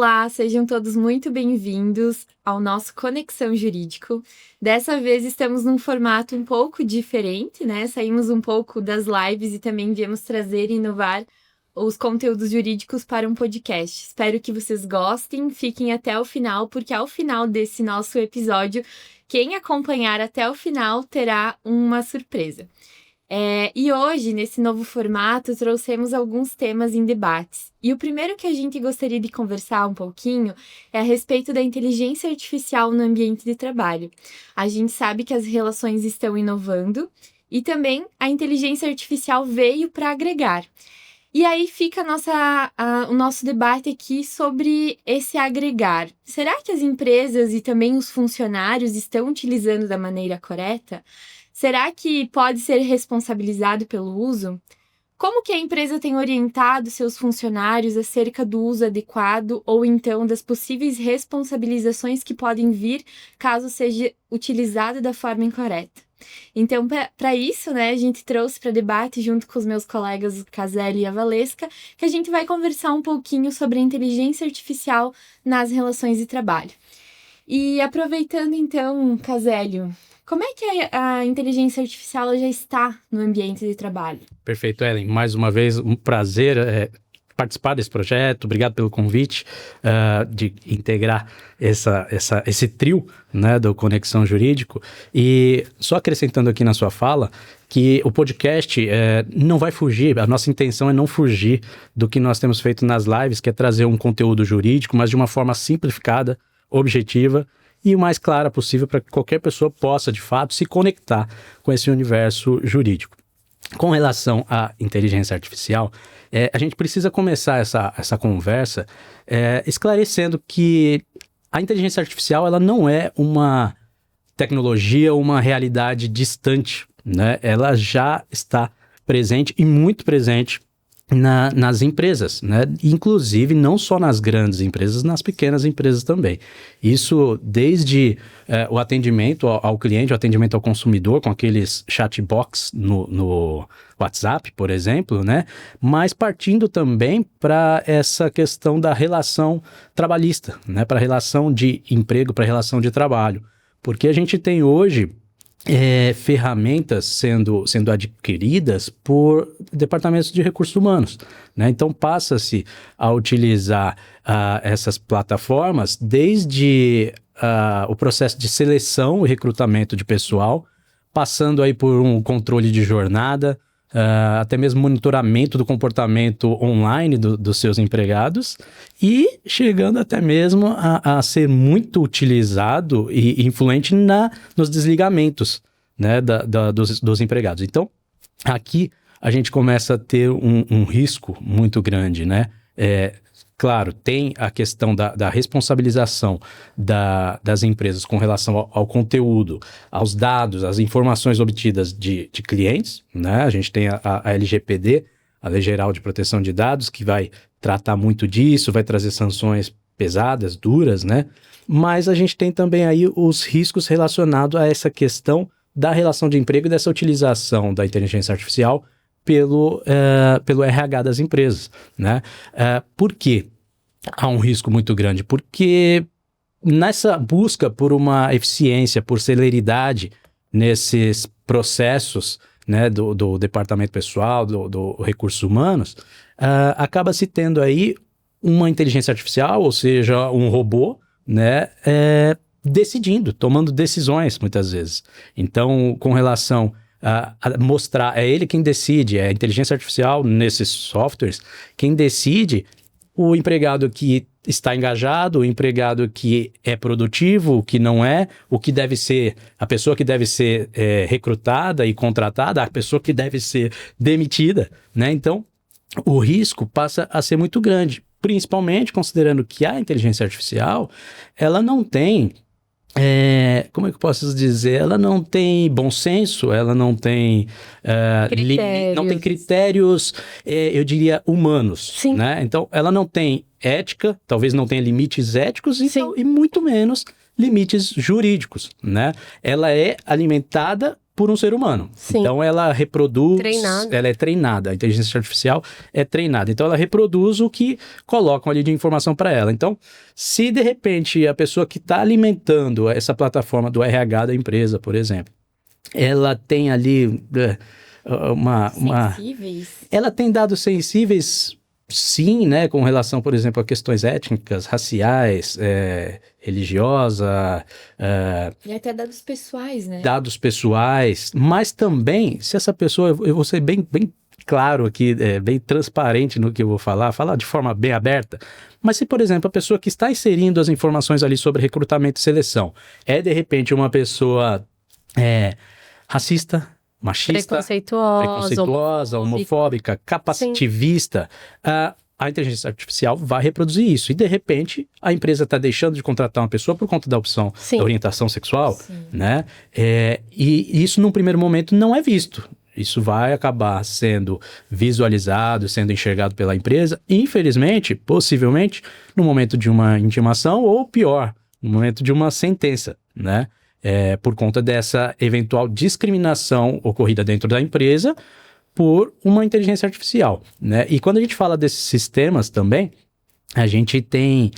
Olá, sejam todos muito bem-vindos ao nosso Conexão Jurídico. Dessa vez estamos num formato um pouco diferente, né? Saímos um pouco das lives e também viemos trazer e inovar os conteúdos jurídicos para um podcast. Espero que vocês gostem, fiquem até o final, porque ao final desse nosso episódio, quem acompanhar até o final terá uma surpresa. E hoje, nesse novo formato, trouxemos alguns temas em debates. E o primeiro que a gente gostaria de conversar um pouquinho é a respeito da inteligência artificial no ambiente de trabalho. A gente sabe que as relações estão inovando e também a inteligência artificial veio para agregar. E aí fica o nosso debate aqui sobre esse agregar. Será que as empresas e também os funcionários estão utilizando da maneira correta? Será que pode ser responsabilizado pelo uso? Como que a empresa tem orientado seus funcionários acerca do uso adequado ou então das possíveis responsabilizações que podem vir caso seja utilizado da forma incorreta? Então, para isso, né, a gente trouxe para debate junto com os meus colegas o Caselli e a Valesca, que a gente vai conversar um pouquinho sobre a inteligência artificial nas relações de trabalho. E aproveitando então, Caselli, como é que a inteligência artificial já está no ambiente de trabalho? Perfeito, Ellen. Mais uma vez, um prazer participar desse projeto. Obrigado pelo convite de integrar esse trio, né, do Conexão Jurídico. E só acrescentando aqui na sua fala que o podcast não vai fugir, a nossa intenção é não fugir do que nós temos feito nas lives, que é trazer um conteúdo jurídico, mas de uma forma simplificada, objetiva e o mais clara possível para que qualquer pessoa possa, de fato, se conectar com esse universo jurídico. Com relação à inteligência artificial, a gente precisa começar essa conversa esclarecendo que a inteligência artificial ela não é uma tecnologia, uma realidade distante, né? Ela já está presente e muito presente nas empresas, né? Inclusive não só nas grandes empresas, nas pequenas empresas também. Isso desde o atendimento ao cliente, o atendimento ao consumidor, com aqueles chatbots no WhatsApp, por exemplo, né? Mas partindo também para essa questão da relação trabalhista, né? Para a relação de emprego, para a relação de trabalho. Porque a gente tem hoje ferramentas sendo adquiridas por departamentos de recursos humanos, né? Então passa-se a utilizar essas plataformas desde o processo de seleção e recrutamento de pessoal, passando aí por um controle de jornada, até mesmo monitoramento do comportamento online dos seus empregados e chegando até mesmo a ser muito utilizado e influente nos desligamentos, né, dos empregados. Então, aqui a gente começa a ter um risco muito grande, né? Claro, tem a questão da responsabilização das empresas com relação ao conteúdo, aos dados, às informações obtidas de clientes, né? A gente tem a LGPD, a Lei Geral de Proteção de Dados, que vai tratar muito disso, vai trazer sanções pesadas, duras, né? Mas a gente tem também aí os riscos relacionados a essa questão da relação de emprego e dessa utilização da inteligência artificial pelo RH das empresas, né? Por quê? Há um risco muito grande, porque nessa busca por uma eficiência, por celeridade nesses processos, né, do departamento pessoal, do recursos humanos, acaba se tendo aí uma inteligência artificial, ou seja, um robô, né, decidindo, tomando decisões muitas vezes. Então, com relação a mostrar, é ele quem decide, é a inteligência artificial nesses softwares, quem decide o empregado que está engajado, o empregado que é produtivo, o que não é, o que deve ser, a pessoa que deve ser recrutada e contratada, a pessoa que deve ser demitida, né? Então, o risco passa a ser muito grande, principalmente considerando que a inteligência artificial, ela não tem como é que eu posso dizer? Ela não tem bom senso, ela não tem critérios, eu diria, humanos. Sim. Né? Então, ela não tem ética, talvez não tenha limites éticos e muito menos limites jurídicos. Né? Ela é alimentada por um ser humano. Sim. Então, ela reproduz... Treinada. Ela é treinada. A inteligência artificial é treinada. Então, ela reproduz o que colocam ali de informação para ela. Então, se de repente a pessoa que está alimentando essa plataforma do RH da empresa, por exemplo, ela tem ali Sensíveis. Ela tem dados sensíveis, sim, né, com relação, por exemplo, a questões étnicas, raciais, religiosa, E até dados pessoais, né? dados pessoais, mas também, se essa pessoa, eu vou ser bem claro aqui, bem transparente no que eu vou falar de forma bem aberta, mas se, por exemplo, a pessoa que está inserindo as informações ali sobre recrutamento e seleção é, de repente, uma pessoa racista, machista, preconceituosa, homofóbica, capacitivista, a inteligência artificial vai reproduzir isso. E, de repente, a empresa está deixando de contratar uma pessoa por conta da opção da orientação sexual, né? E isso, num primeiro momento, não é visto. Isso vai acabar sendo visualizado, sendo enxergado pela empresa, infelizmente, possivelmente, no momento de uma intimação ou, pior, no momento de uma sentença, né? Por conta dessa eventual discriminação ocorrida dentro da empresa por uma inteligência artificial, né? E quando a gente fala desses sistemas também, a gente tem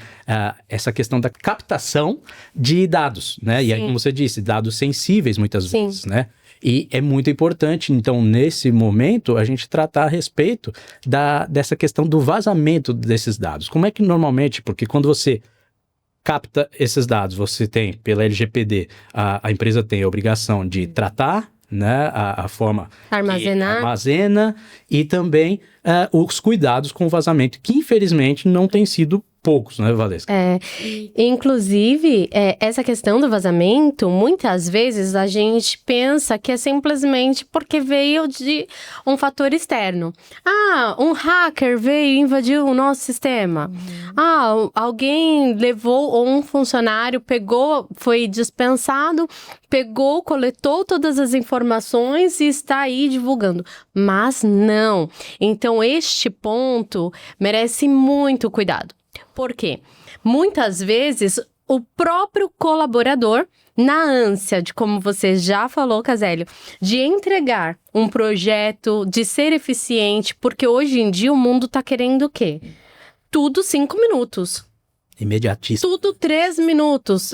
essa questão da captação de dados, né? E aí, como você disse, dados sensíveis muitas vezes, né? E é muito importante, então, nesse momento, a gente tratar a respeito dessa questão do vazamento desses dados. Como é que normalmente, porque quando você capta esses dados, você tem, pela LGPD, a empresa tem a obrigação de tratar, né, a forma armazenar, que armazena e também os cuidados com o vazamento, que infelizmente não tem sido poucos, né, Valesca? Inclusive, essa questão do vazamento, muitas vezes a gente pensa que é simplesmente porque veio de um fator externo. Um hacker veio e invadiu o nosso sistema. Alguém levou, ou um funcionário pegou, foi dispensado, coletou todas as informações e está aí divulgando. Mas não. Então, este ponto merece muito cuidado. Por quê? Muitas vezes, o próprio colaborador, na ânsia de, como você já falou, Casélio, de entregar um projeto, de ser eficiente, porque hoje em dia o mundo tá querendo o quê? Tudo 5 minutos. Imediatista. Tudo 3 minutos.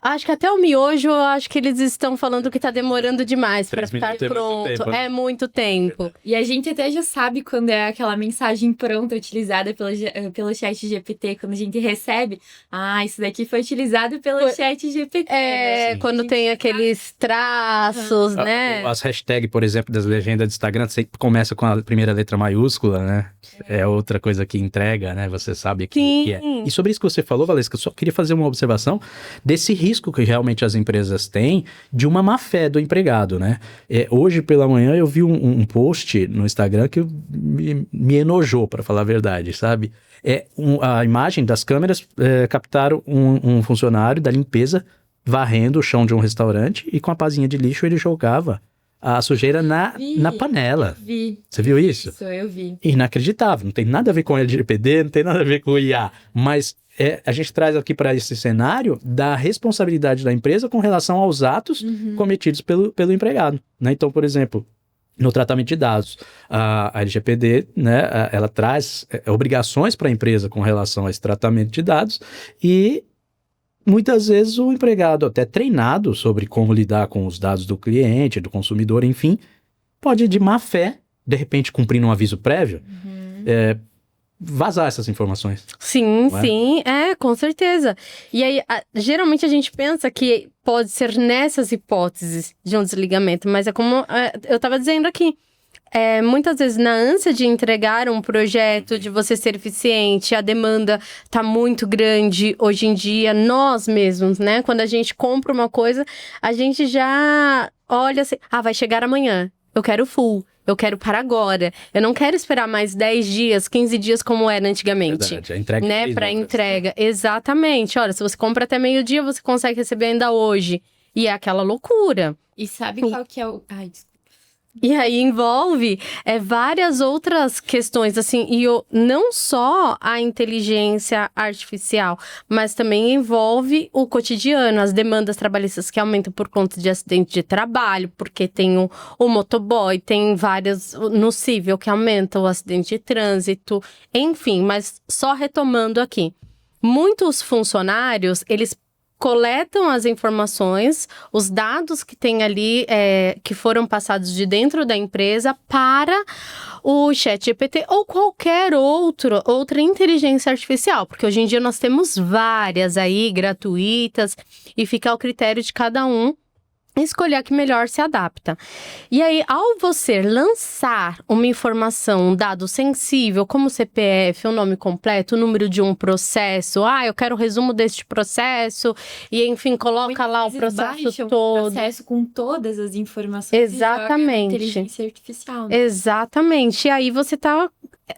Acho que até o miojo, eu acho que eles estão falando que tá demorando demais para ficar pronto. É muito tempo. E a gente até já sabe quando é aquela mensagem pronta utilizada pelo chat GPT, quando a gente recebe. Isso daqui foi utilizado pelo chat GPT. Quando tem aqueles traços, né? As hashtags, por exemplo, das legendas do Instagram, sempre começa com a primeira letra maiúscula, né? É outra coisa que entrega, né? Você sabe que é. E sobre isso que você falou, Valesca, eu só queria fazer uma observação desse risco que realmente as empresas têm de uma má-fé do empregado, né? Hoje pela manhã eu vi um post no Instagram que me enojou, para falar a verdade, sabe? A imagem das câmeras captaram um funcionário da limpeza varrendo o chão de um restaurante e com a pazinha de lixo ele jogava a sujeira na panela. Vi. Você viu isso? Isso, eu vi. Inacreditável, não tem nada a ver com LGPD, não tem nada a ver com o IA, mas a gente traz aqui para esse cenário da responsabilidade da empresa com relação aos atos cometidos pelo empregado, né? Então, por exemplo, no tratamento de dados, a LGPD, né, ela traz obrigações para a empresa com relação a esse tratamento de dados e muitas vezes o empregado, até treinado sobre como lidar com os dados do cliente, do consumidor, enfim, pode de má fé, de repente cumprindo um aviso prévio, vazar essas informações. Sim, com certeza. E aí, geralmente a gente pensa que pode ser nessas hipóteses de um desligamento, mas é como eu estava dizendo aqui. Muitas vezes, na ânsia de entregar um projeto, de você ser eficiente, a demanda tá muito grande hoje em dia, nós mesmos, né? Quando a gente compra uma coisa, a gente já olha assim, vai chegar amanhã, eu quero full. Eu quero para agora. Eu não quero esperar mais 10 dias, 15 dias como era antigamente. Verdade, a entrega né? Para entrega. Exatamente. Olha, se você compra até meio-dia, você consegue receber ainda hoje. E é aquela loucura. E sabe qual que é o... desculpa. E aí envolve várias outras questões, assim, não só a inteligência artificial, mas também envolve o cotidiano, as demandas trabalhistas que aumentam por conta de acidente de trabalho, porque tem o motoboy, tem várias, no cível que aumenta o acidente de trânsito, enfim, mas só retomando aqui. Muitos funcionários, eles coletam as informações, os dados que tem ali, que foram passados de dentro da empresa para o ChatGPT ou qualquer outra inteligência artificial, porque hoje em dia nós temos várias aí gratuitas e fica ao critério de cada um escolher a que melhor se adapta. E aí, ao você lançar uma informação, um dado sensível, como o CPF, o nome completo, o número de um processo, eu quero o resumo deste processo, e enfim, coloca lá o processo todo. O processo com todas as informações. Exatamente. Inteligência artificial. Né? Exatamente. E aí você está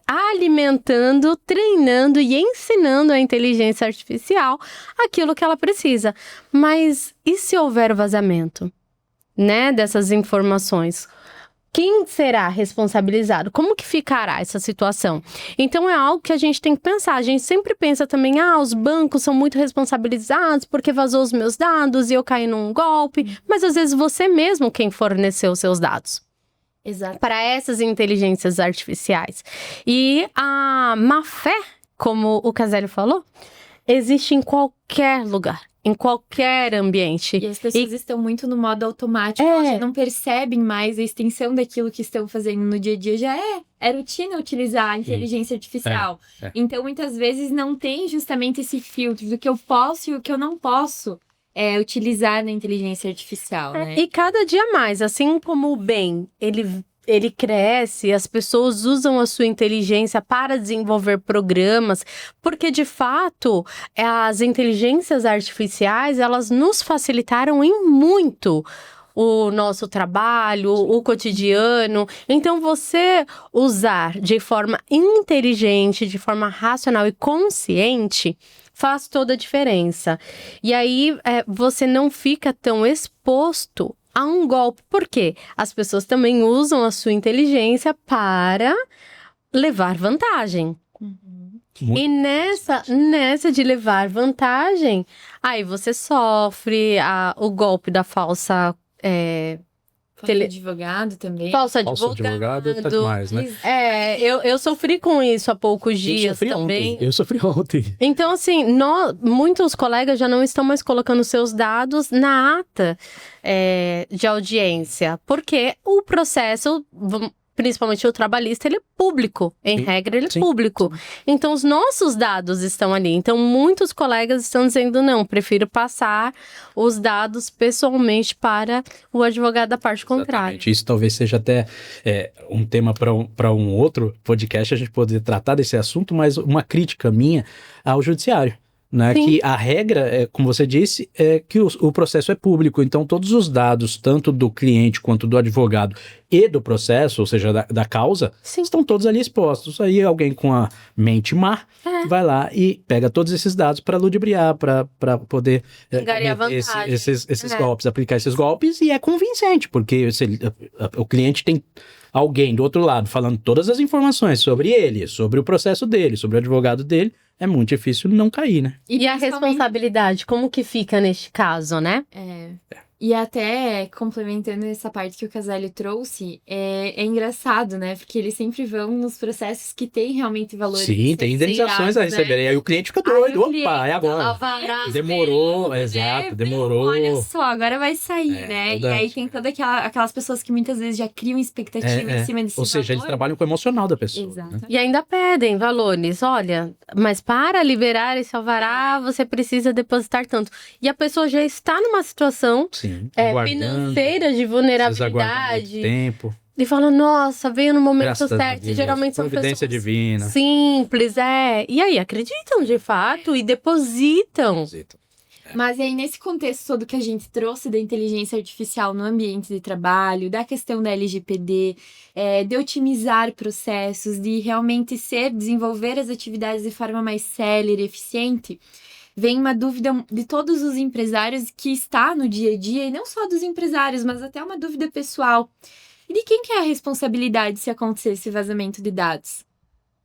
alimentando, treinando e ensinando a inteligência artificial aquilo que ela precisa. Mas e se houver vazamento, né, dessas informações? Quem será responsabilizado? Como que ficará essa situação? Então, é algo que a gente tem que pensar. A gente sempre pensa também, os bancos são muito responsabilizados porque vazou os meus dados e eu caí num golpe. Mas, às vezes, você mesmo quem forneceu os seus dados. Exato. Para essas inteligências artificiais. E a má-fé, como o Caselli falou, existe em qualquer lugar, em qualquer ambiente. E as pessoas estão muito no modo automático, elas já não percebem mais a extensão daquilo que estão fazendo no dia a dia. Já é rotina utilizar a inteligência artificial. Então, muitas vezes, não tem justamente esse filtro do que eu posso e o que eu não posso utilizar na inteligência artificial, né? E cada dia mais, assim como o bem, ele cresce, as pessoas usam a sua inteligência para desenvolver programas, porque de fato as inteligências artificiais, elas nos facilitaram em muito o nosso trabalho, o cotidiano. Então, você usar de forma inteligente, de forma racional e consciente, faz toda a diferença. E aí, você não fica tão exposto a um golpe. Por quê? As pessoas também usam a sua inteligência para levar vantagem. E nessa de levar vantagem, aí você sofre o golpe da falsa... advogado também. Falso advogado e tudo mais, né? Eu sofri com isso há poucos dias também. Eu sofri ontem. Então, assim, muitos colegas já não estão mais colocando seus dados na ata de audiência, porque o processo, principalmente o trabalhista, ele é público. Em regra, ele é público. Então, os nossos dados estão ali. Então, muitos colegas estão dizendo, não, prefiro passar os dados pessoalmente para o advogado da parte contrária. Isso talvez seja até um tema para um outro podcast, a gente poder tratar desse assunto, mas uma crítica minha ao judiciário. Né, que a regra, como você disse, é que o processo é público, então todos os dados, tanto do cliente quanto do advogado e do processo, ou seja, da causa, estão todos ali expostos. Aí alguém com a mente má vai lá e pega todos esses dados para ludibriar, para poder esses golpes, aplicar esses golpes, e é convincente, porque o cliente tem alguém do outro lado falando todas as informações sobre ele, sobre o processo dele, sobre o advogado dele. É muito difícil não cair, né? E a responsabilidade, como que fica neste caso, né? E até, complementando essa parte que o Caselli trouxe, é engraçado, né? Porque eles sempre vão nos processos que têm realmente valor. Sim, tem indenizações a receber. Né? Aí o cliente fica doido. Opa, é agora. Demorou, exato, demorou. Olha só, agora vai sair, né? Verdade. E aí tem todas aquelas pessoas que muitas vezes já criam expectativa em cima desse Ou seja, eles trabalham com o emocional da pessoa. Exato. Né? E ainda pedem valores. Olha, mas para liberar esse alvará, você precisa depositar tanto. E a pessoa já está numa situação... financeira de vulnerabilidade. Tempo. E fala, nossa, veio no momento certo. Geralmente são providência pessoas divina. Simples, E aí acreditam de fato e depositam. Mas aí, nesse contexto todo que a gente trouxe da inteligência artificial no ambiente de trabalho, da questão da LGPD, de otimizar processos, de realmente desenvolver as atividades de forma mais célere e eficiente, vem uma dúvida de todos os empresários que está no dia a dia, e não só dos empresários, mas até uma dúvida pessoal. E de quem que é a responsabilidade se acontecer esse vazamento de dados?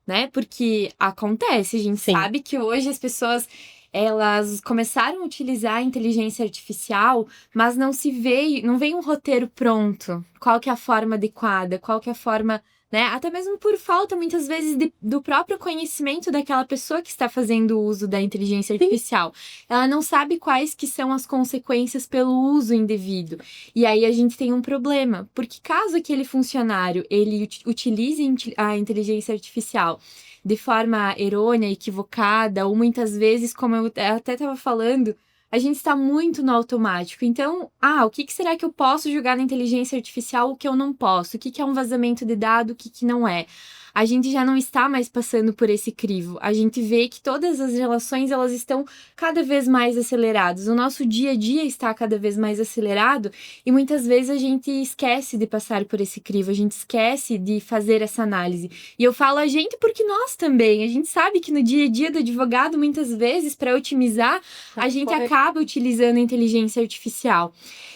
Né? Porque acontece, a gente Sim. sabe que hoje as pessoas, elas começaram a utilizar a inteligência artificial, mas não vem um roteiro pronto. Qual que é a forma adequada, qual que é a forma, né? Até mesmo por falta, muitas vezes, do próprio conhecimento daquela pessoa que está fazendo o uso da inteligência artificial. Ela não sabe quais que são as consequências pelo uso indevido. E aí a gente tem um problema, porque caso aquele funcionário, ele utilize a inteligência artificial de forma errônea, equivocada, ou muitas vezes, como eu até estava falando, a gente está muito no automático. Então, o que será que eu posso jogar na inteligência artificial, o que eu não posso? O que é um vazamento de dado, o que não é? A gente já não está mais passando por esse crivo. A gente vê que todas as relações, elas estão cada vez mais aceleradas. O nosso dia a dia está cada vez mais acelerado e muitas vezes a gente esquece de passar por esse crivo, a gente esquece de fazer essa análise. E eu falo a gente porque nós também. A gente sabe que no dia a dia do advogado, muitas vezes, para otimizar, a gente acaba utilizando a inteligência artificial.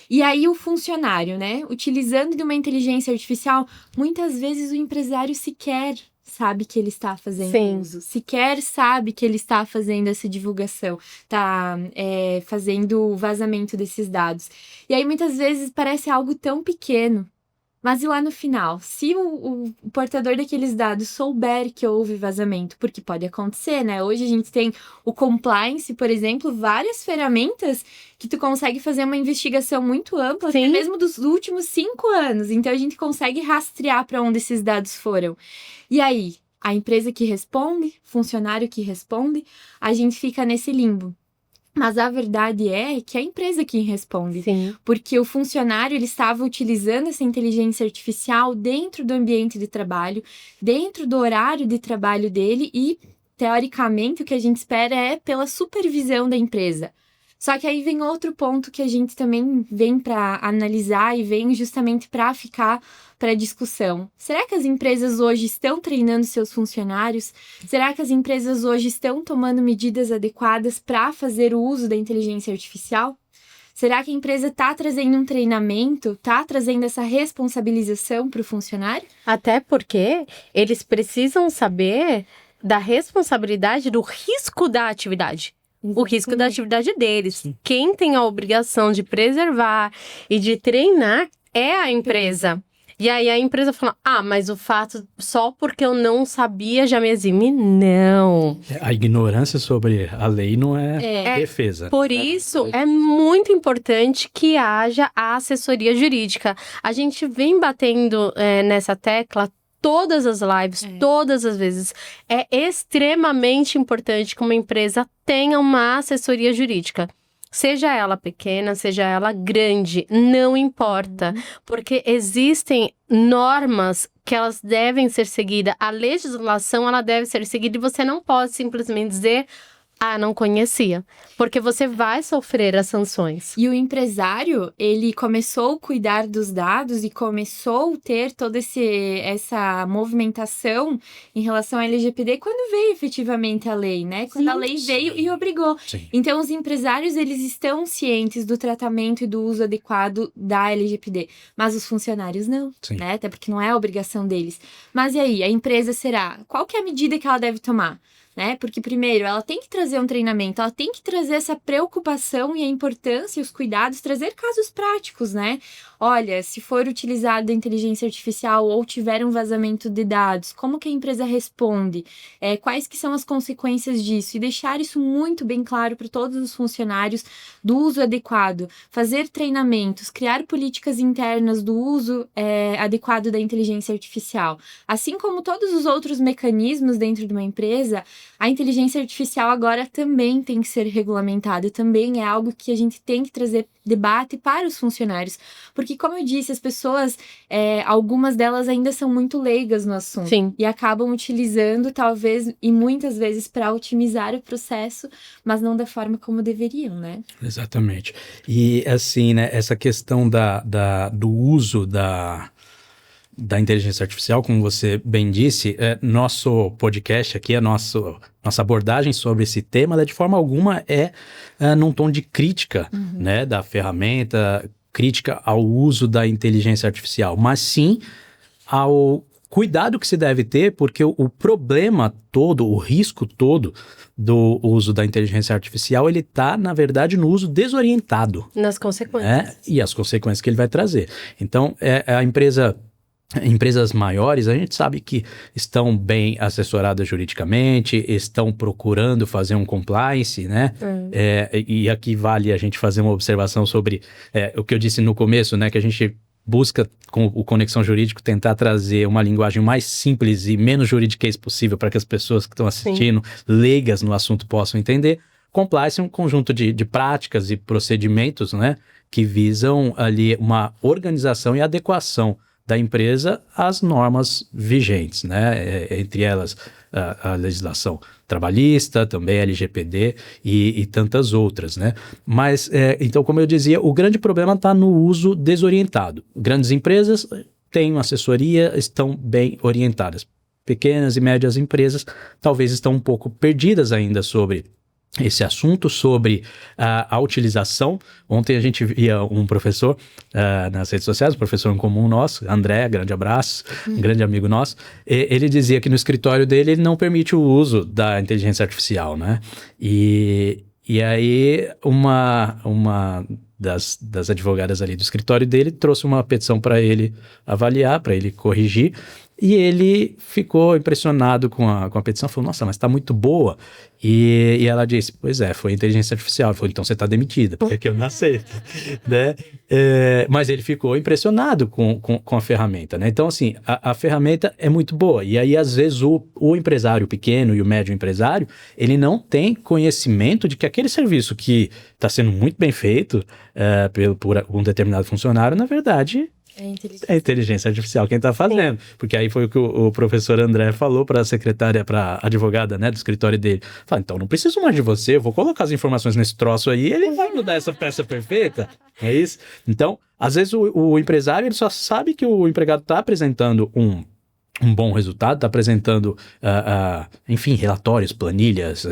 E aí o funcionário, né, utilizando de uma inteligência artificial, muitas vezes o empresário sequer sabe que ele está fazendo uso, sequer sabe que ele está fazendo essa divulgação, está fazendo o vazamento desses dados. E aí muitas vezes parece algo tão pequeno, mas e lá no final? Se o portador daqueles dados souber que houve vazamento, porque pode acontecer, né? Hoje a gente tem o compliance, por exemplo, várias ferramentas que tu consegue fazer uma investigação muito ampla, até mesmo dos últimos 5 anos. Então a gente consegue rastrear para onde esses dados foram. E aí, a empresa que responde, funcionário que responde, a gente fica nesse limbo. Mas a verdade é que é a empresa quem responde. Sim. Porque o funcionário, ele estava utilizando essa inteligência artificial dentro do ambiente de trabalho, dentro do horário de trabalho dele e, teoricamente, o que a gente espera é pela supervisão da empresa. Só que aí vem outro ponto que a gente também vem para analisar e vem justamente para ficar para discussão. Será que as empresas hoje estão treinando seus funcionários? Será que as empresas hoje estão tomando medidas adequadas para fazer o uso da inteligência artificial? Será que a empresa está trazendo um treinamento, está trazendo essa responsabilização para o funcionário? Até porque eles precisam saber da responsabilidade do risco da atividade. O risco da atividade deles. Sim. Quem tem a obrigação de preservar e de treinar é a empresa. E aí a empresa fala, mas o fato só porque eu não sabia já me exime? Não. A ignorância sobre a lei não é defesa. Por isso, é muito importante que haja a assessoria jurídica. A gente vem batendo nessa tecla todas as lives, todas as vezes. É extremamente importante que uma empresa tenha uma assessoria jurídica. Seja ela pequena, seja ela grande, não importa. Porque existem normas que elas devem ser seguidas. A legislação, ela deve ser seguida e você não pode simplesmente dizer... não conhecia. Porque você vai sofrer as sanções. E o empresário, ele começou a cuidar dos dados e começou a ter toda essa movimentação em relação à LGPD quando veio efetivamente a lei, né? Quando a lei veio e obrigou. Sim. Então, os empresários, eles estão cientes do tratamento e do uso adequado da LGPD. Mas os funcionários não, né? Até porque não é a obrigação deles. Mas e aí? A empresa será? Qual que é a medida que ela deve tomar? Né? Porque, primeiro, ela tem que trazer um treinamento, ela tem que trazer essa preocupação e a importância e os cuidados, trazer casos práticos, né? Olha, se for utilizada a inteligência artificial ou tiver um vazamento de dados, como que a empresa responde? Quais que são as consequências disso? E deixar isso muito bem claro para todos os funcionários do uso adequado, fazer treinamentos, criar políticas internas do uso adequado da inteligência artificial. Assim como todos os outros mecanismos dentro de uma empresa, a inteligência artificial agora também tem que ser regulamentada, também é algo que a gente tem que trazer debate para os funcionários, porque como eu disse, as pessoas, algumas delas ainda são muito leigas no assunto. Sim. E acabam utilizando, talvez, e muitas vezes para otimizar o processo, mas não da forma como deveriam, né? Exatamente. E assim, né, essa questão do uso da inteligência artificial, como você bem disse, nosso podcast aqui, a nossa abordagem sobre esse tema, de forma alguma num tom de crítica, né, da ferramenta, crítica ao uso da inteligência artificial, mas sim ao cuidado que se deve ter, porque o problema todo, o risco todo do uso da inteligência artificial, ele está, na verdade, no uso desorientado. Nas consequências. E as consequências que ele vai trazer. Então, empresas maiores, a gente sabe que estão bem assessoradas juridicamente, estão procurando fazer um compliance, né? E aqui vale a gente fazer uma observação sobre o que eu disse no começo, né? Que a gente busca, com o Conexão Jurídico, tentar trazer uma linguagem mais simples e menos juridiquês possível para que as pessoas que estão assistindo, leigas no assunto, possam entender. Compliance é um conjunto de práticas e procedimentos, né? Que visam ali uma organização e adequação da empresa às normas vigentes, né? Entre elas a legislação trabalhista, também LGPD e tantas outras, né? Mas, então, como eu dizia, o grande problema está no uso desorientado. Grandes empresas têm uma assessoria, estão bem orientadas. Pequenas e médias empresas talvez estão um pouco perdidas ainda sobre esse assunto, sobre a utilização. Ontem a gente via um professor nas redes sociais, um professor em comum nosso, André, grande abraço, um grande amigo nosso. Ele dizia que no escritório dele ele não permite o uso da inteligência artificial, né? E aí uma das advogadas ali do escritório dele trouxe uma petição para ele avaliar, para ele corrigir. E ele ficou impressionado com a petição, falou, nossa, mas está muito boa. E ela disse, pois foi a inteligência artificial. Ele falou, então você está demitida, porque eu não aceito, né? Mas ele ficou impressionado com a ferramenta, né? Então, assim, a ferramenta é muito boa. E aí, às vezes, o empresário pequeno e o médio empresário, ele não tem conhecimento de que aquele serviço que está sendo muito bem feito por um determinado funcionário, na verdade... É a inteligência artificial quem está fazendo. Sim. Porque aí foi o que o professor André falou para a secretária, para a advogada, né, do escritório dele. Falou, então não preciso mais de você, eu vou colocar as informações nesse troço aí e ele vai mudar essa peça perfeita. É isso? Então, às vezes o empresário ele só sabe que o empregado está apresentando um bom resultado, está apresentando, enfim, relatórios, planilhas,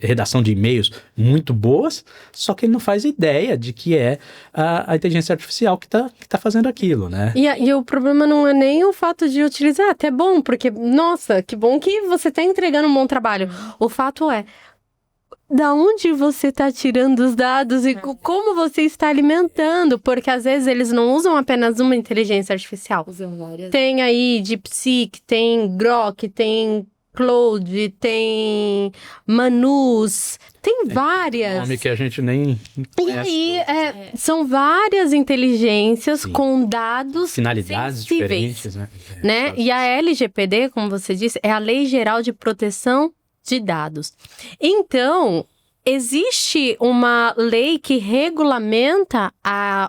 redação de e-mails muito boas, só que ele não faz ideia de que é a inteligência artificial que tá fazendo aquilo, né? E o problema não é nem o fato de utilizar, até bom, porque, nossa, que bom que você está entregando um bom trabalho. O fato é, da onde você está tirando os dados e como você está alimentando? Porque às vezes eles não usam apenas uma inteligência artificial. Usam várias. Tem aí DeepSeek, tem Grok, tem Claude, tem Manus, tem várias. Nome que a gente nem conhece. E aí, são várias inteligências com dados finalidades sensíveis, diferentes, né? E a LGPD, como você disse, é a Lei Geral de Proteção de Dados. Então, existe uma lei que regulamenta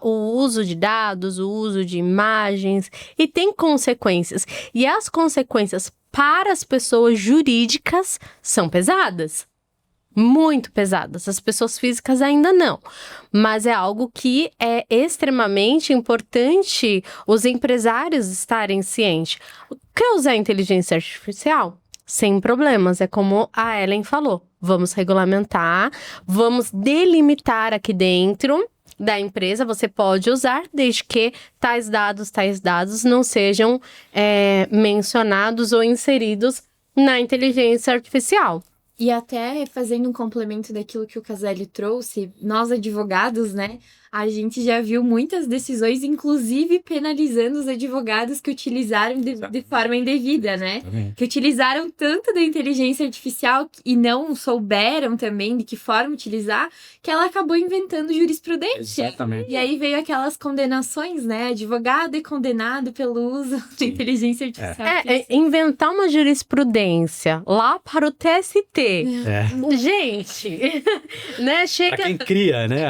o uso de dados, o uso de imagens e tem consequências. E as consequências para as pessoas jurídicas são pesadas. Muito pesadas. As pessoas físicas ainda não. Mas é algo que é extremamente importante os empresários estarem cientes. Quer usar a inteligência artificial? Sem problemas, é como a Ellen falou. Vamos regulamentar, vamos delimitar aqui dentro da empresa. Você pode usar, desde que tais dados não sejam mencionados ou inseridos na inteligência artificial. E até fazendo um complemento daquilo que o Caselli trouxe, nós advogados, né, a gente já viu muitas decisões, inclusive penalizando os advogados que utilizaram de forma indevida, né? Que utilizaram tanto da inteligência artificial e não souberam também de que forma utilizar, que ela acabou inventando jurisprudência. Exatamente. E aí veio aquelas condenações, né? Advogado é condenado pelo uso da inteligência artificial. Inventar uma jurisprudência lá para o TST. Gente, né? Chega... Pra quem cria, né,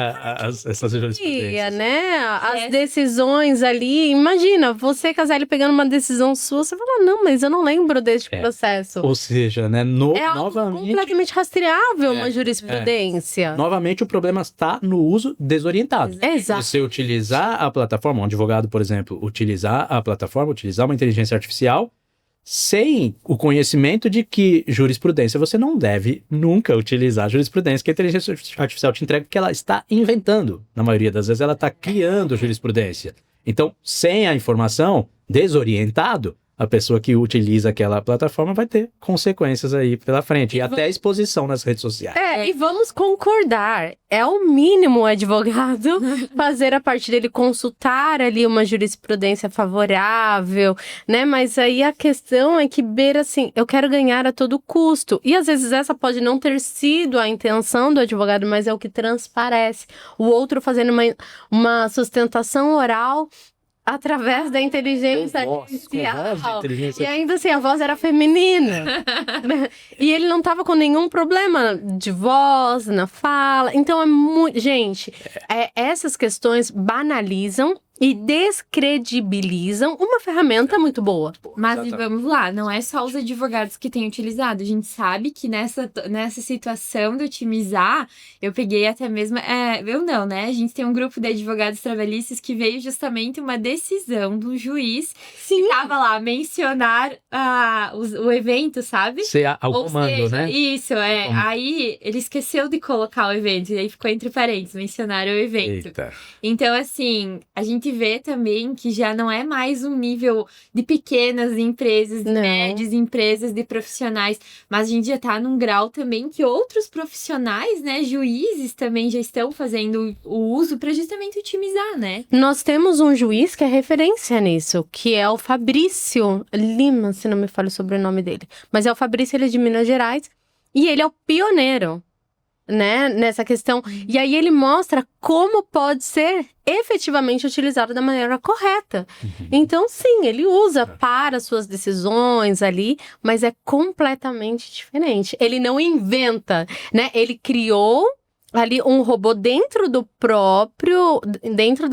essas jurisprudências. Né? As decisões ali. Imagina, você, Caselli, pegando uma decisão sua, você fala, não, mas eu não lembro deste processo. Ou seja, né, novamente... completamente rastreável uma jurisprudência. Novamente, o problema está no uso desorientado. Exato. Você utilizar a plataforma, um advogado, por exemplo, utilizar a plataforma, utilizar uma inteligência artificial sem o conhecimento de que jurisprudência você não deve nunca utilizar a jurisprudência que a inteligência artificial te entrega, porque ela está inventando. Na maioria das vezes ela está criando jurisprudência. Então, sem a informação, desorientado, a pessoa que utiliza aquela plataforma vai ter consequências aí pela frente. E até exposição nas redes sociais. E vamos concordar. É o mínimo o advogado fazer a parte dele consultar ali uma jurisprudência favorável, né? Mas aí a questão é que beira assim, eu quero ganhar a todo custo. E às vezes essa pode não ter sido a intenção do advogado, mas é o que transparece. O outro fazendo uma sustentação oral através da inteligência artificial. E ainda assim, a voz era feminina. E ele não tava com nenhum problema de voz, na fala. Então é muito... Gente, essas questões banalizam e descredibilizam uma ferramenta muito boa. Mas e vamos lá, não é só os advogados que têm utilizado. A gente sabe que nessa situação de otimizar, eu peguei até mesmo... eu não, né? A gente tem um grupo de advogados trabalhistas que veio justamente uma decisão do juiz que estava lá, mencionar o evento, sabe? Ser ao comando, seja, né? Isso, Aí ele esqueceu de colocar o evento, e aí ficou entre parênteses, mencionar o evento. Eita. Então, assim, a gente vê também que já não é mais um nível de pequenas empresas, de médias empresas, de profissionais, mas a gente já tá num grau também que outros profissionais, né, juízes também já estão fazendo o uso para justamente otimizar, né? Nós temos um juiz que é referência nisso, que é o Fabrício Lima, se não me falha o sobrenome dele. Mas é o Fabrício, ele é de Minas Gerais, e ele é o pioneiro, né, nessa questão. E aí ele mostra como pode ser efetivamente utilizado da maneira correta. Então, sim, ele usa para suas decisões ali, mas é completamente diferente. Ele não inventa, né? Ele criou ali um robô dentro da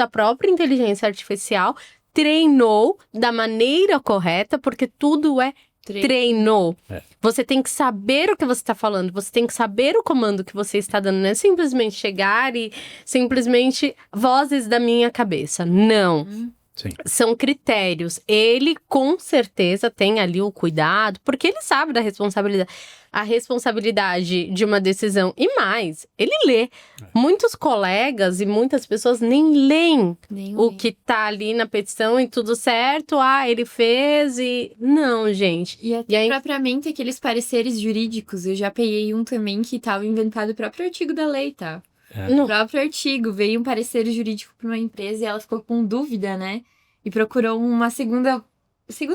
própria inteligência artificial, treinou da maneira correta, porque tudo é treinou. Você tem que saber o que você está falando, você tem que saber o comando que você está dando, não é simplesmente chegar e simplesmente vozes da minha cabeça. Não. Sim. São critérios. Ele, com certeza, tem ali o cuidado, porque ele sabe da responsabilidade. A responsabilidade de uma decisão. E mais, ele lê. Muitos colegas e muitas pessoas nem leem o que tá ali na petição e tudo certo. Ele fez e... Não, gente. E até propriamente aqueles pareceres jurídicos. Eu já peguei um também que estava inventado o próprio artigo da lei, tá? No próprio artigo, veio um parecer jurídico para uma empresa e ela ficou com dúvida, né? E procurou uma segunda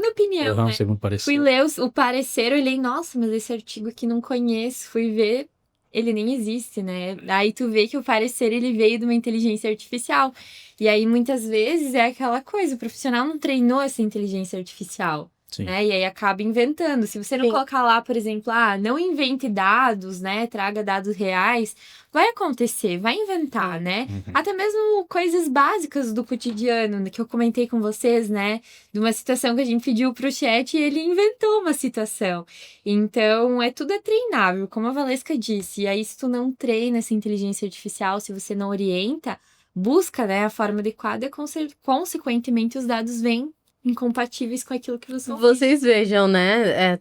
opinião, né? Segundo parecer. Fui ler o parecer, eu olhei, nossa, mas esse artigo aqui não conheço. Fui ver, ele nem existe, né? Aí tu vê que o parecer, ele veio de uma inteligência artificial. E aí, muitas vezes, é aquela coisa, o profissional não treinou essa inteligência artificial. Né? E aí acaba inventando. Se você não colocar lá, por exemplo, não invente dados, né? Traga dados reais, vai acontecer, vai inventar, né? Até mesmo coisas básicas do cotidiano, que eu comentei com vocês, né? De uma situação que a gente pediu pro chat e ele inventou uma situação. Então, tudo é treinável, como a Valesca disse. E aí, se tu não treina essa inteligência artificial, se você não orienta, busca, né, a forma adequada e, consequentemente, os dados vêm incompatíveis com aquilo que vocês vejam, né?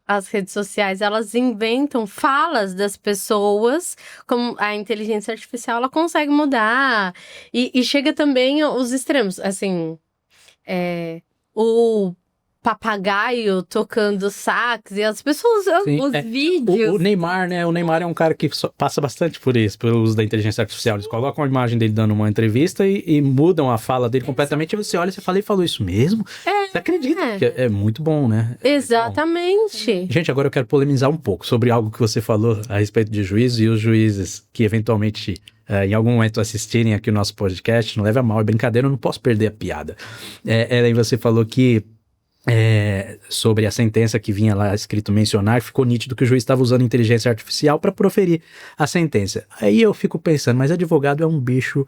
As redes sociais, elas inventam falas das pessoas, como a inteligência artificial, ela consegue mudar. E chega também aos extremos, assim, o papagaio tocando sax, e as pessoas, os vídeos... O Neymar, né? O Neymar é um cara que passa bastante por isso, pelo uso da inteligência artificial. Eles colocam a imagem dele dando uma entrevista e mudam a fala dele completamente. E você olha e você fala, ele falou isso mesmo? Você acredita? Que é muito bom, né? Exatamente. Gente, agora eu quero polemizar um pouco sobre algo que você falou a respeito de juízes e os juízes que eventualmente... em algum momento assistirem aqui o nosso podcast, não leve a mal, é brincadeira, eu não posso perder a piada. Aí você falou que sobre a sentença que vinha lá escrito mencionar, ficou nítido que o juiz estava usando inteligência artificial para proferir a sentença. Aí eu fico pensando, mas advogado é um bicho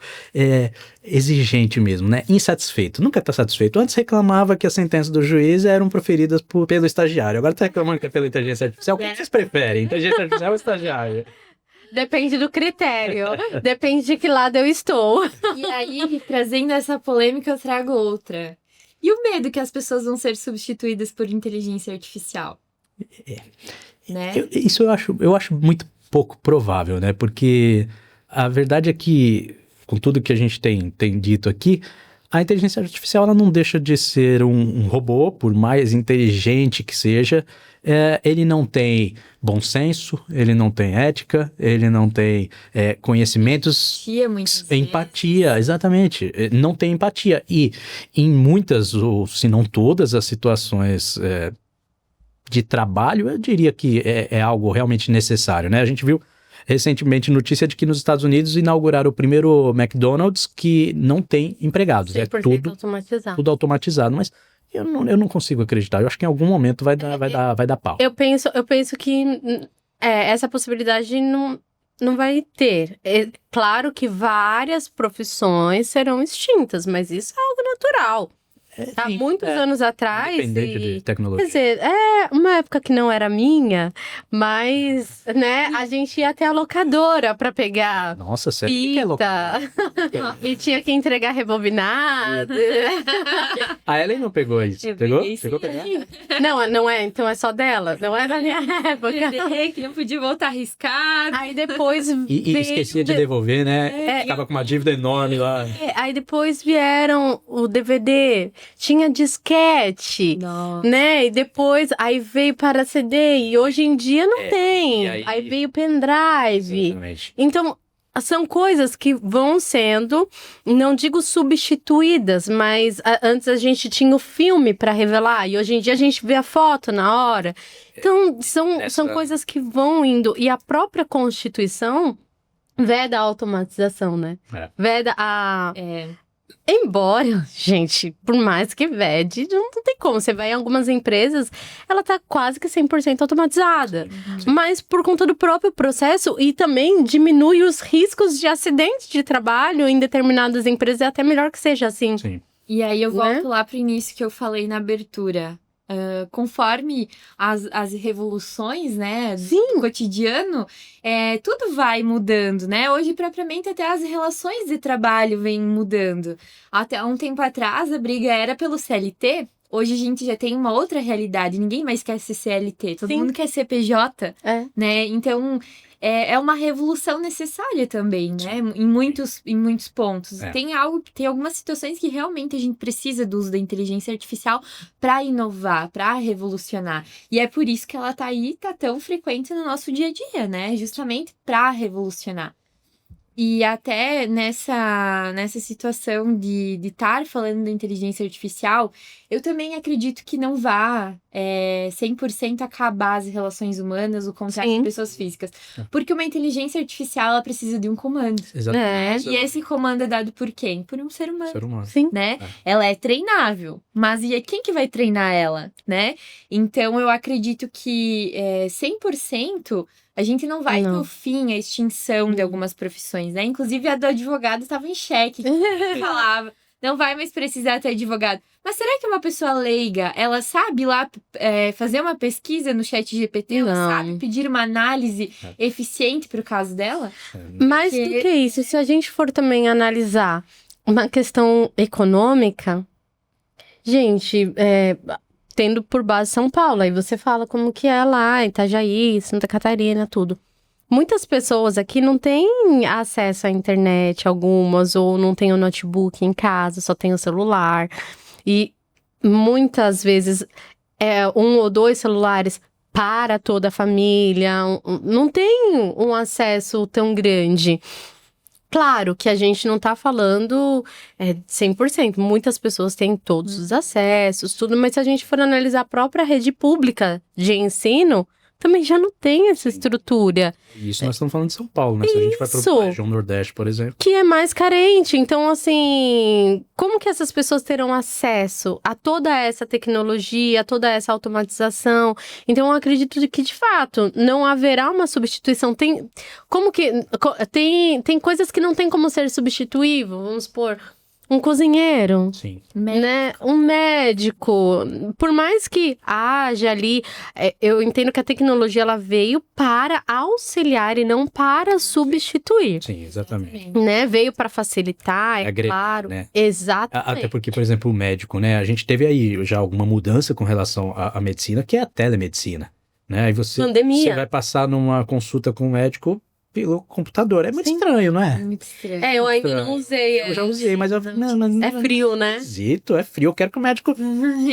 exigente mesmo, né? Insatisfeito, nunca está satisfeito. Antes reclamava que as sentenças do juiz eram proferidas pelo estagiário, agora está reclamando que é pela inteligência artificial. O que vocês preferem, inteligência artificial ou estagiário? Depende do critério, depende de que lado eu estou. E aí, trazendo essa polêmica, eu trago outra. E o medo que as pessoas vão ser substituídas por inteligência artificial? Né? Isso eu acho muito pouco provável, né? Porque a verdade é que, com tudo que a gente tem dito aqui, a inteligência artificial ela não deixa de ser um robô, por mais inteligente que seja. Ele não tem bom senso, ele não tem ética, ele não tem conhecimentos, empatia, exatamente, não tem empatia. E em muitas, ou se não todas as situações de trabalho, eu diria que é algo realmente necessário, né? A gente viu recentemente notícia de que nos Estados Unidos inauguraram o primeiro McDonald's que não tem empregados. É tudo automatizado. Mas eu não consigo acreditar. Eu acho que em algum momento vai dar pau. Eu penso que essa possibilidade não vai ter. É claro que várias profissões serão extintas, mas isso é algo natural. Há muitos anos atrás. Independente de tecnologia. Quer dizer, uma época que não era minha, mas, né, a gente ia até a locadora pra pegar. Nossa, sério? Fita. E tinha que entregar rebobinado. A Ellen não pegou isso. Pegou? Pegou? Não é, então é só dela. Não é da minha época. Que não podia voltar arriscado. Aí depois. E esquecia de devolver, né? Ficava com uma dívida enorme lá. Aí depois vieram o DVD. Tinha disquete, né? E depois, aí veio para CD. E hoje em dia não tem. Aí veio pendrive. Exatamente. Então, são coisas que vão sendo, não digo substituídas, mas antes a gente tinha o filme para revelar. E hoje em dia a gente vê a foto na hora. Então, são coisas que vão indo. E a própria Constituição veda a automatização, né? Veda a... Embora, gente, por mais que vede, não tem como. Você vai em algumas empresas, ela tá quase que 100% automatizada. Sim. Mas por conta do próprio processo e também diminui os riscos de acidente de trabalho em determinadas empresas. É até melhor que seja assim. Sim. E aí eu volto lá pro início que eu falei na abertura. Conforme as revoluções, né, do cotidiano, tudo vai mudando, né? Hoje, propriamente, até as relações de trabalho vêm mudando. Até um tempo atrás, a briga era pelo CLT. Hoje a gente já tem uma outra realidade. Ninguém mais quer ser CLT. Todo mundo quer ser PJ, né? Então, é uma revolução necessária também, né? Em muitos pontos. Tem algumas situações que realmente a gente precisa do uso da inteligência artificial para inovar, para revolucionar. E é por isso que ela tá tão frequente no nosso dia a dia, né? Justamente para revolucionar. E até nessa situação de estar falando da inteligência artificial, eu também acredito que não vá 100% acabar as relações humanas, o contrato de pessoas físicas. Porque uma inteligência artificial, ela precisa de um comando. Exatamente. E esse comando é dado por quem? Por um ser humano. Sim. Né? Ela é treinável, mas e quem que vai treinar ela, né? Então, eu acredito que 100%... A gente não vai ter o fim, a extinção de algumas profissões, né? Inclusive, a do advogado estava em xeque. Falava, não vai mais precisar ter advogado. Mas será que uma pessoa leiga, ela sabe lá fazer uma pesquisa no ChatGPT? Ela sabe pedir uma análise eficiente para o caso dela? Mais do que isso, se a gente for também analisar uma questão econômica, gente... tendo por base São Paulo, aí você fala como que é lá, Itajaí, Santa Catarina, tudo. Muitas pessoas aqui não têm acesso à internet, algumas, ou não têm o notebook em casa, só tem o celular. E muitas vezes, 1 ou 2 celulares para toda a família, não tem um acesso tão grande. Claro que a gente não tá falando 100%. Muitas pessoas têm todos os acessos, tudo. Mas se a gente for analisar a própria rede pública de ensino, também já não tem essa estrutura. Isso nós estamos falando de São Paulo, né? Se a gente vai para o região Nordeste, por exemplo. Que é mais carente. Então, assim, como que essas pessoas terão acesso a toda essa tecnologia, a toda essa automatização? Então, eu acredito que, de fato, não haverá uma substituição. Tem coisas que não tem como ser substituível. Vamos supor, um cozinheiro, Sim. né? Um médico. Por mais que haja ali, eu entendo que a tecnologia ela veio para auxiliar e não para substituir. Sim, exatamente. Né? Veio para facilitar, é claro. Né? Exatamente. Até porque, por exemplo, o médico, né? A gente teve aí já alguma mudança com relação à medicina, que é a telemedicina, né? Aí você vai passar numa consulta com o médico pelo computador. É muito estranho, não é? Muito estranho. Eu ainda não usei. Eu já usei, mas não, é frio, né? Esquisito, é frio. Eu quero que o médico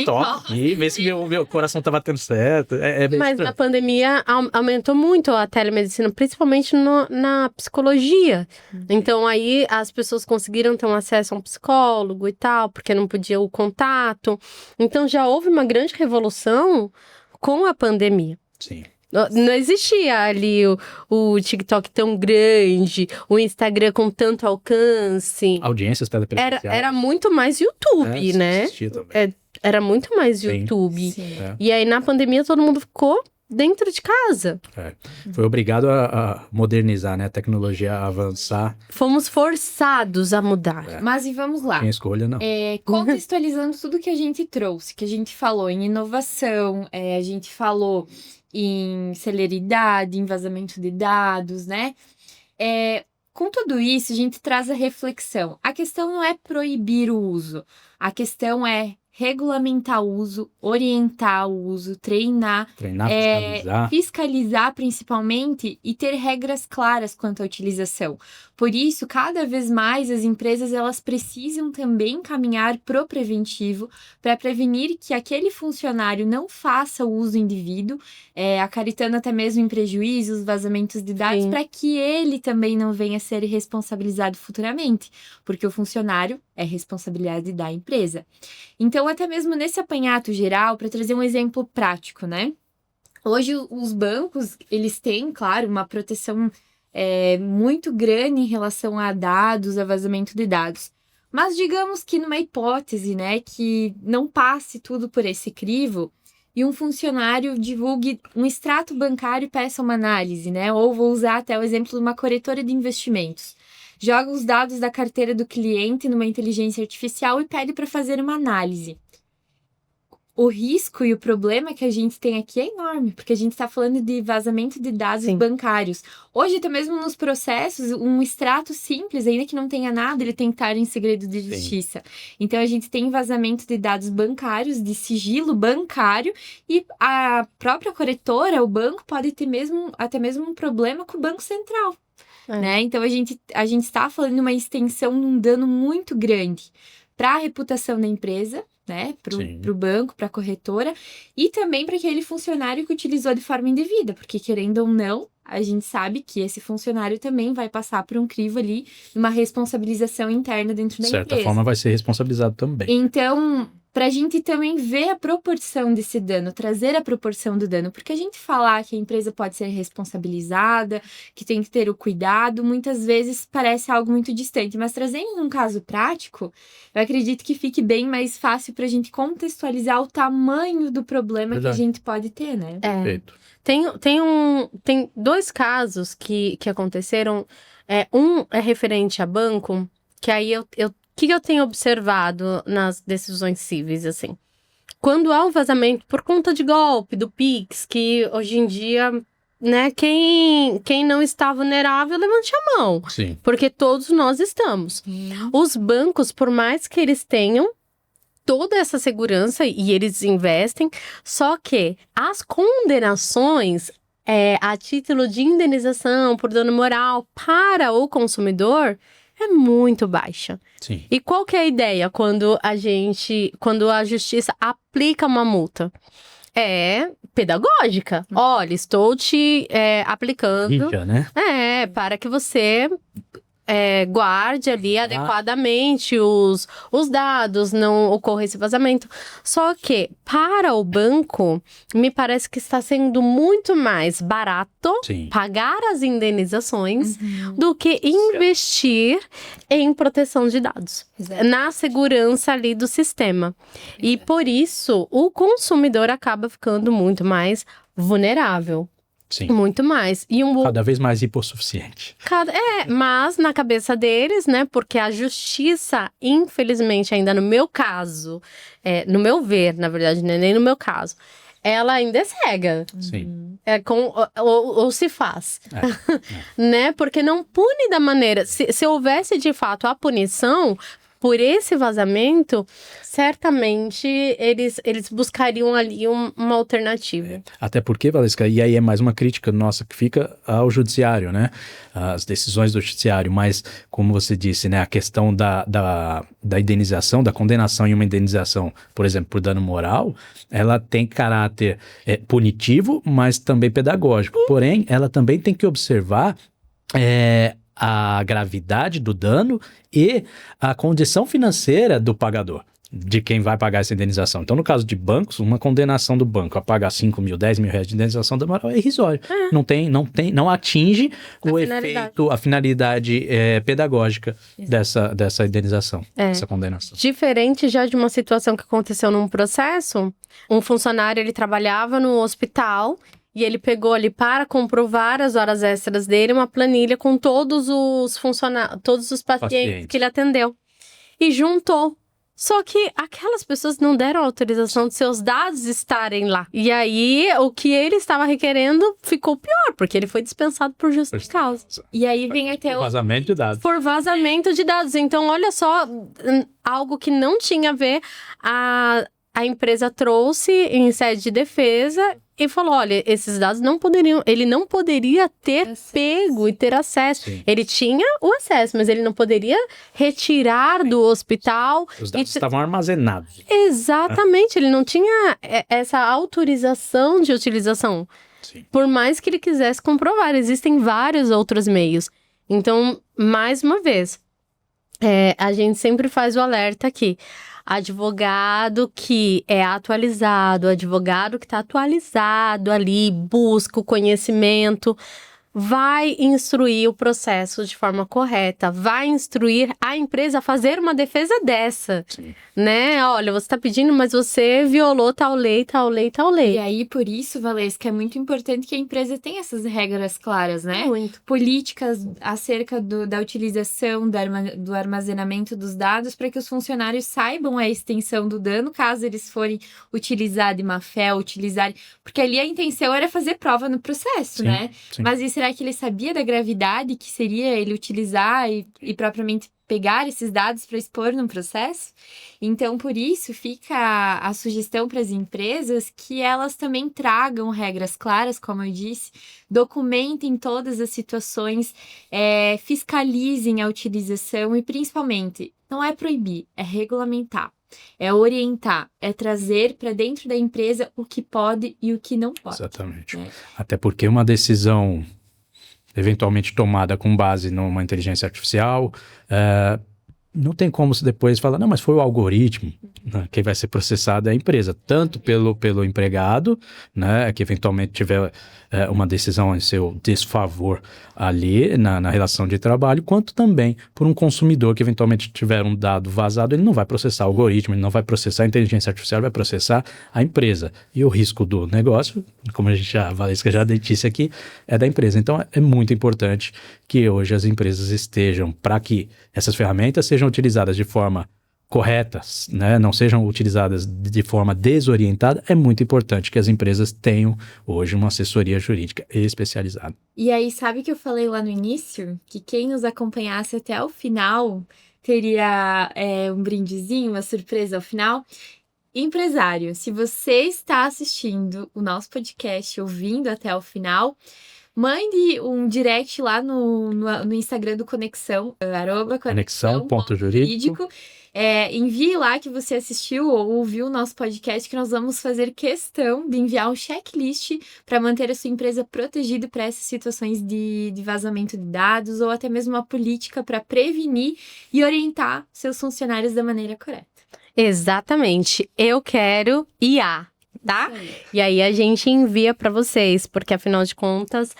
toque e vê se meu coração tá batendo certo. Mas estranho. na pandemia aumentou muito a telemedicina, principalmente na psicologia. Então aí as pessoas conseguiram ter um acesso a um psicólogo e tal, porque não podia o contato. Então já houve uma grande revolução com a pandemia. Sim. Não existia ali o TikTok tão grande, o Instagram com tanto alcance. Audiências telepresenciais. Era muito mais YouTube, né? Era muito mais YouTube. Sim. E aí, na pandemia, todo mundo ficou dentro de casa. Foi obrigado a modernizar, né? A tecnologia a avançar. Fomos forçados a mudar. Mas e vamos lá. Sem escolha, não. Contextualizando tudo que a gente trouxe, que a gente falou em inovação, a gente falou em celeridade, em vazamento de dados, né? Com tudo isso, a gente traz a reflexão. A questão não é proibir o uso, a questão é regulamentar o uso, orientar o uso, treinar, fiscalizar principalmente e ter regras claras quanto à utilização. Por isso, cada vez mais as empresas elas precisam também caminhar pro preventivo para prevenir que aquele funcionário não faça o uso indevido, acarretando até mesmo em prejuízos, vazamentos de dados, para que ele também não venha a ser responsabilizado futuramente, porque o funcionário é responsabilidade da empresa. Então, até mesmo nesse apanhado geral, para trazer um exemplo prático, né? Hoje, os bancos, eles têm, claro, uma proteção muito grande em relação a dados, a vazamento de dados. Mas digamos que numa hipótese, né, que não passe tudo por esse crivo e um funcionário divulgue um extrato bancário e peça uma análise, né? Ou vou usar até o exemplo de uma corretora de investimentos. Joga os dados da carteira do cliente numa inteligência artificial e pede para fazer uma análise. O risco e o problema que a gente tem aqui é enorme, porque a gente está falando de vazamento de dados bancários. Hoje, até mesmo nos processos, um extrato simples, ainda que não tenha nada, ele tem que estar em segredo de justiça. Então, a gente tem vazamento de dados bancários, de sigilo bancário, e a própria corretora, o banco, pode ter até mesmo um problema com o Banco Central. Né? Então, a gente está falando de uma extensão de um dano muito grande para a reputação da empresa, né? Para o banco, para a corretora, e também para aquele funcionário que utilizou de forma indevida, porque querendo ou não, a gente sabe que esse funcionário também vai passar por um crivo ali, uma responsabilização interna dentro da empresa. De certa forma vai ser responsabilizado também. Então, para a gente também ver a proporção desse dano, trazer a proporção do dano, porque a gente falar que a empresa pode ser responsabilizada, que tem que ter o cuidado, muitas vezes parece algo muito distante, mas trazendo um caso prático, eu acredito que fique bem mais fácil para a gente contextualizar o tamanho do problema que a gente pode ter, né? Perfeito. Tem dois casos que aconteceram, um é referente a banco, que aí o que eu tenho observado nas decisões cíveis, assim? Quando há um vazamento por conta de golpe, do Pix, que hoje em dia, né, quem não está vulnerável, levante a mão. Sim. Porque todos nós estamos. Os bancos, por mais que eles tenham toda essa segurança e eles investem, só que as condenações a título de indenização por dano moral para o consumidor é muito baixa. Sim. E qual que é a ideia quando a justiça aplica uma multa? É pedagógica. Olha, estou te aplicando. Rica, né? Para que você guarde ali adequadamente os dados, não ocorra esse vazamento. Só que, para o banco, me parece que está sendo muito mais barato pagar as indenizações do que investir em proteção de dados, na segurança ali do sistema. E por isso, o consumidor acaba ficando muito mais vulnerável. Sim. Muito mais. E Cada vez mais hipossuficiente. Mas na cabeça deles, né? Porque a justiça, infelizmente, ainda no meu caso, no meu ver, na verdade, né, nem no meu caso, ela ainda é cega. Sim. Ou se faz. Né? Porque não pune da maneira. Se houvesse de fato a punição por esse vazamento, certamente eles buscariam ali uma alternativa. Até porque, Valesca, e aí é mais uma crítica nossa que fica ao judiciário, né? As decisões do judiciário, mas, como você disse, né? A questão da indenização, da condenação em uma indenização, por exemplo, por dano moral, ela tem caráter punitivo, mas também pedagógico. Porém, ela também tem que observar a gravidade do dano e a condição financeira do pagador, de quem vai pagar essa indenização. Então, no caso de bancos, uma condenação do banco a pagar 5 mil, 10 mil reais de indenização da moral é irrisório. Não atinge a finalidade pedagógica dessa indenização, dessa condenação. Diferente já de uma situação que aconteceu num processo, um funcionário, ele trabalhava no hospital. E ele pegou ali, para comprovar as horas extras dele, uma planilha com todos os pacientes que ele atendeu. E juntou. Só que aquelas pessoas não deram autorização de seus dados estarem lá. E aí, o que ele estava requerendo ficou pior, porque ele foi dispensado por justa causa. E aí vem até vazamento de dados. Por vazamento de dados. Então, olha só, algo que não tinha a ver, a empresa trouxe em sede de defesa e falou, olha, esses dados ele não poderia ter pego e ter acesso. Sim. Ele tinha o acesso, mas ele não poderia retirar do hospital. Os dados estavam armazenados. Exatamente, ele não tinha essa autorização de utilização. Sim. Por mais que ele quisesse comprovar, existem vários outros meios. Então, mais uma vez, a gente sempre faz o alerta aqui. Advogado que é atualizado, advogado que está atualizado ali, busca o conhecimento, vai instruir o processo de forma correta, vai instruir a empresa a fazer uma defesa dessa, né? Olha, você está pedindo, mas você violou tal lei, tal lei, tal lei. E aí, por isso, Valesca, é muito importante que a empresa tenha essas regras claras, né? Muito. Políticas acerca da utilização, do armazenamento dos dados, para que os funcionários saibam a extensão do dano, caso eles forem utilizar de má fé, porque ali a intenção era fazer prova no processo, Sim, né? sim. Mas e será que ele sabia da gravidade que seria ele utilizar e propriamente pegar esses dados para expor num processo? Então, por isso, fica a sugestão para as empresas que elas também tragam regras claras, como eu disse, documentem todas as situações, fiscalizem a utilização e, principalmente, não é proibir, é regulamentar. É orientar, é trazer para dentro da empresa o que pode e o que não pode. Exatamente. Até porque uma decisão eventualmente tomada com base numa inteligência artificial, não tem como se depois falar, não, mas foi o algoritmo, né? Quem vai ser processado é a empresa, tanto pelo empregado, né, que eventualmente tiver uma decisão em seu desfavor ali na relação de trabalho, quanto também por um consumidor que eventualmente tiver um dado vazado, ele não vai processar o algoritmo, ele não vai processar a inteligência artificial, ele vai processar a empresa. E o risco do negócio, como a Valesca já disse aqui, é da empresa. Então é muito importante que hoje as empresas estejam, para que essas ferramentas sejam utilizadas de forma correta, né? Não sejam utilizadas de forma desorientada, é muito importante que as empresas tenham hoje uma assessoria jurídica especializada. E aí, sabe que eu falei lá no início? Que quem nos acompanhasse até o final teria um brindezinho, uma surpresa ao final. Empresário, se você está assistindo o nosso podcast, ouvindo até o final, mande um direct lá no Instagram do Conexão, @conexão.jurídico. Envie lá que você assistiu ou ouviu o nosso podcast, que nós vamos fazer questão de enviar um checklist para manter a sua empresa protegida para essas situações de vazamento de dados, ou até mesmo uma política para prevenir e orientar seus funcionários da maneira correta. Exatamente. Eu quero IA, tá? E aí a gente envia para vocês, porque afinal de contas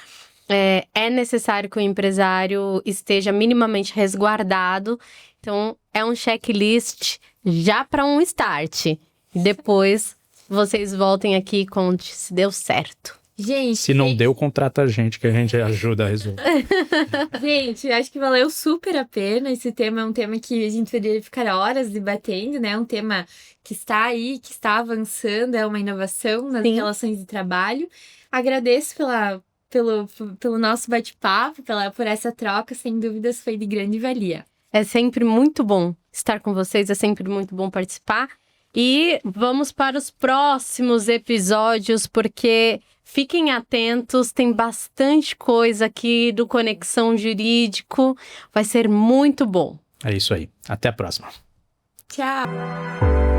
é necessário que o empresário esteja minimamente resguardado. Então, é um checklist já para um start. Depois, vocês voltem aqui e conte se deu certo. Gente, Se não deu, contrata a gente, que a gente ajuda a resolver. gente, acho que valeu super a pena. Esse tema é um tema que a gente poderia ficar horas debatendo, né? Um tema que está aí, que está avançando, é uma inovação nas Sim. relações de trabalho. Agradeço pelo nosso bate-papo, por essa troca, sem dúvidas foi de grande valia. É sempre muito bom estar com vocês, é sempre muito bom participar. E vamos para os próximos episódios, porque fiquem atentos, tem bastante coisa aqui do Conexão Jurídico, vai ser muito bom. É isso aí. Até a próxima. Tchau!